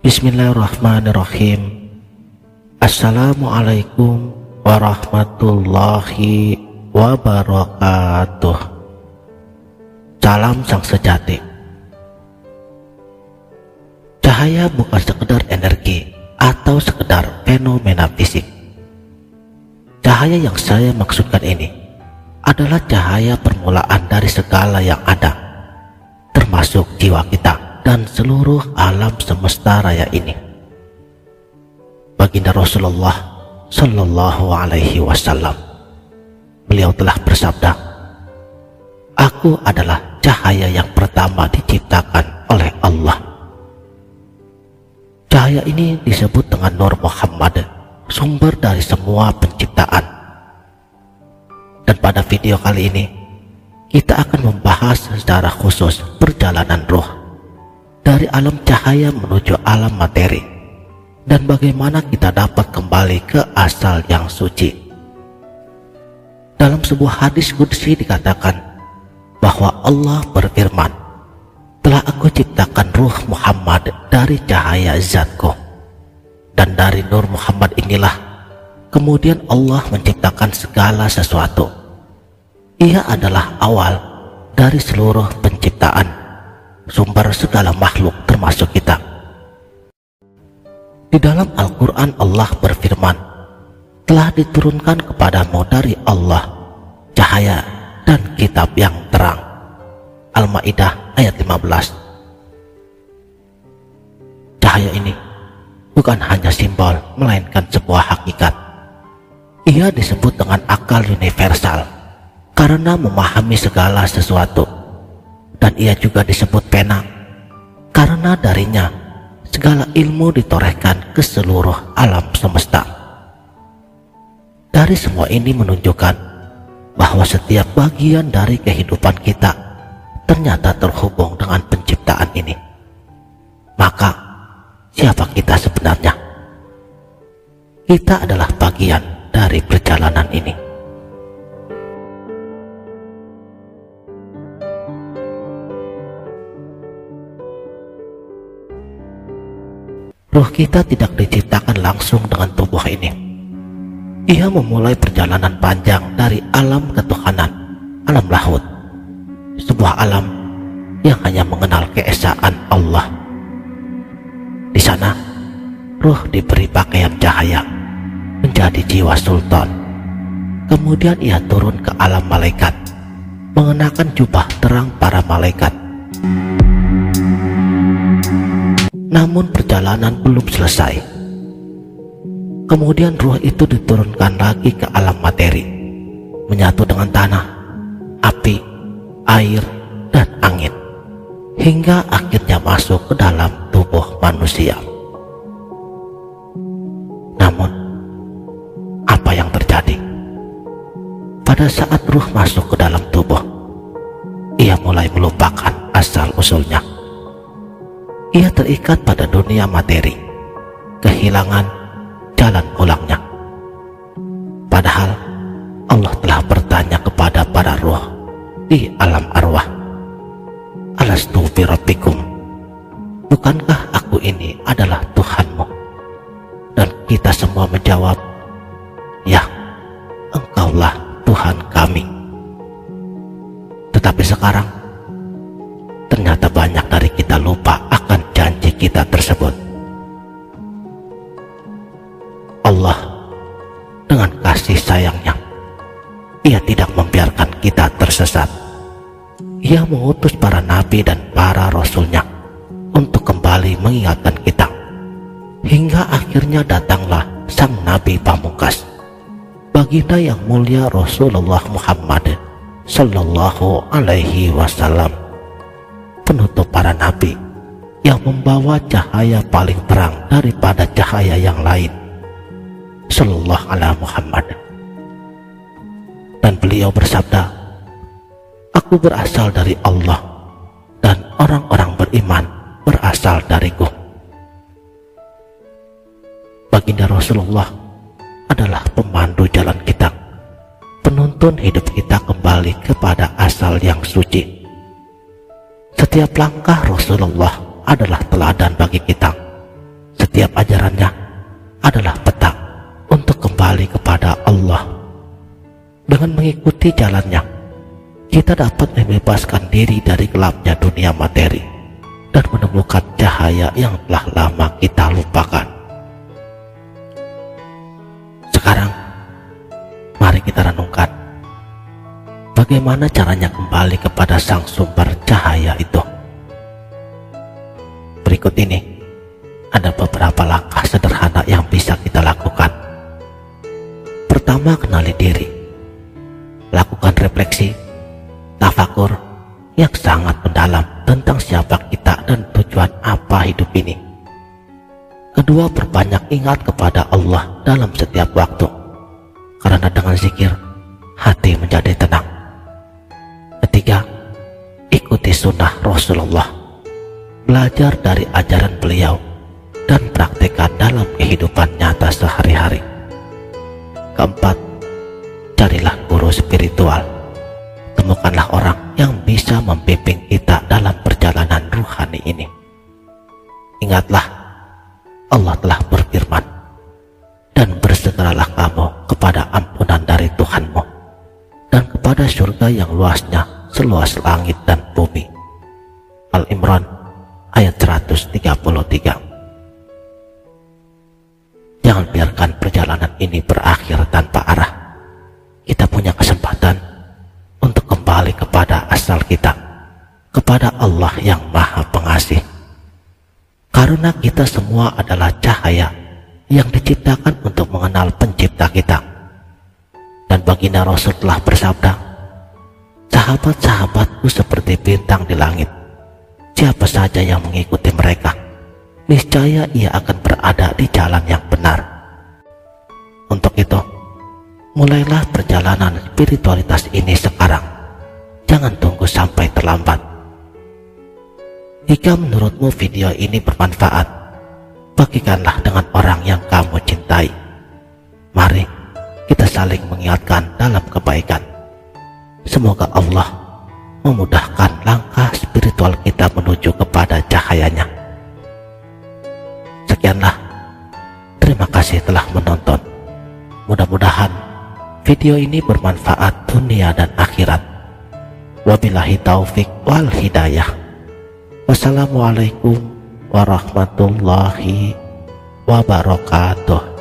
Bismillahirrahmanirrahim. Assalamualaikum warahmatullahi wabarakatuh. Salam sang sejati. Cahaya bukan sekedar energi atau sekedar fenomena fisik. Cahaya yang saya maksudkan ini adalah cahaya permulaan dari segala yang ada, termasuk jiwa kita dan seluruh alam semesta raya ini. Baginda Rasulullah Shallallahu Alaihi Wasallam, beliau telah bersabda, "Aku adalah cahaya yang pertama diciptakan oleh Allah." Cahaya ini disebut dengan Nur Muhammad, sumber dari semua penciptaan. Dan pada video kali ini kita akan membahas secara khusus perjalanan ruh dari alam cahaya menuju alam materi, dan bagaimana kita dapat kembali ke asal yang suci. Dalam sebuah hadis qudsi dikatakan bahwa Allah berfirman, "Telah aku ciptakan ruh Muhammad dari cahaya zatku." Dan dari Nur Muhammad inilah kemudian Allah menciptakan segala sesuatu. Ia adalah awal dari seluruh penciptaan, sumber segala makhluk termasuk kita. Di dalam Al-Quran Allah berfirman, "Telah diturunkan kepadamu dari Allah cahaya dan kitab yang terang." Al-Ma'idah ayat 15. Cahaya ini bukan hanya simbol, melainkan sebuah hakikat. Ia disebut dengan akal universal karena memahami segala sesuatu. Dan ia juga disebut pena karena darinya segala ilmu ditorehkan ke seluruh alam semesta. Dari semua ini menunjukkan bahwa setiap bagian dari kehidupan kita ternyata terhubung dengan penciptaan ini. Maka siapa kita sebenarnya? Kita adalah bagian dari perjalanan ini. Ruh kita tidak diciptakan langsung dengan tubuh ini. Ia memulai perjalanan panjang dari alam ketuhanan, alam lahut, sebuah alam yang hanya mengenal keesaan Allah. Di sana, ruh diberi pakaian cahaya, menjadi jiwa sultan. Kemudian ia turun ke alam malaikat, mengenakan jubah terang para malaikat. Namun perjalanan belum selesai. Kemudian ruh itu diturunkan lagi ke alam materi, menyatu dengan tanah, api, air, dan angin, hingga akhirnya masuk ke dalam tubuh manusia. Namun, apa yang terjadi? Pada saat ruh masuk ke dalam tubuh, ia mulai melupakan asal-usulnya. Ia terikat pada dunia materi, kehilangan jalan pulangnya. Padahal Allah telah bertanya kepada para ruh di alam arwah, "Alastu bi rabbikum?" Bukankah aku ini adalah Tuhanmu? Dan kita semua menjawab, "Ya, Engkaulah Tuhan kami." Tetapi sekarang ternyata banyak dari kita lupa akan janji kita tersebut. Allah dengan kasih sayangnya, ia tidak membiarkan kita tersesat. Ia mengutus para nabi dan para rasulnya untuk kembali mengingatkan kita. Hingga akhirnya datanglah sang nabi pamungkas, baginda yang mulia Rasulullah Muhammad Sallallahu Alaihi Wasallam, penutup para nabi yang membawa cahaya paling terang daripada cahaya yang lain, Sallallahu Alaihi Muhammad. Dan beliau bersabda, "Aku berasal dari Allah dan orang-orang beriman berasal dariku." Baginda Rasulullah adalah pemandu jalan kita, penuntun hidup kita kembali kepada asal yang suci. Setiap langkah Rasulullah adalah teladan bagi kita, Setiap ajarannya adalah peta untuk kembali kepada Allah. Dengan mengikuti jalannya, kita dapat membebaskan diri dari gelapnya dunia materi dan menemukan cahaya yang telah lama kita lupakan. Sekarang, mari kita renungkan bagaimana caranya kembali kepada sang sumber cahaya itu. Berikut ini ada beberapa langkah sederhana yang bisa kita lakukan. Pertama, kenali diri. Lakukan refleksi, tafakur yang sangat mendalam tentang siapa kita dan tujuan apa hidup ini. Kedua, perbanyak ingat kepada Allah dalam setiap waktu, karena dengan zikir hati menjadi tenang. Ketiga, ikuti sunnah Rasulullah, belajar dari ajaran beliau dan praktekkan dalam kehidupan nyata sehari-hari. Keempat, carilah guru spiritual. Temukanlah orang yang bisa membimbing kita dalam perjalanan ruhani ini. Ingatlah, Allah telah berfirman, dan bersegeralah kamu kepada ampunan dari Tuhanmu dan kepada surga yang luasnya seluas langit dan bumi. Al-Imran ayat 133. Jangan biarkan perjalanan ini berakhir tanpa arah. Kita punya kesempatan untuk kembali kepada asal kita, kepada Allah yang Maha Pengasih. Karena kita semua adalah cahaya yang diciptakan untuk mengenal pencipta kita. Dan baginda Rasul telah bersabda, sahabat-sahabatku seperti bintang di langit. Siapa saja yang mengikuti mereka, niscaya ia akan berada di jalan yang benar. Untuk itu, mulailah perjalanan spiritualitas ini sekarang. Jangan tunggu sampai terlambat. Jika menurutmu video ini bermanfaat, bagikanlah dengan orang yang kamu cintai. Mari kita saling mengingatkan dalam kebaikan. Semoga Allah memudahkan langkah spiritual kita menuju kepada cahayanya. Sekianlah, terima kasih telah menonton. Mudah-mudahan video ini bermanfaat dunia dan akhirat. Wabillahi taufik wal hidayah. Wassalamualaikum warahmatullahi wabarakatuh.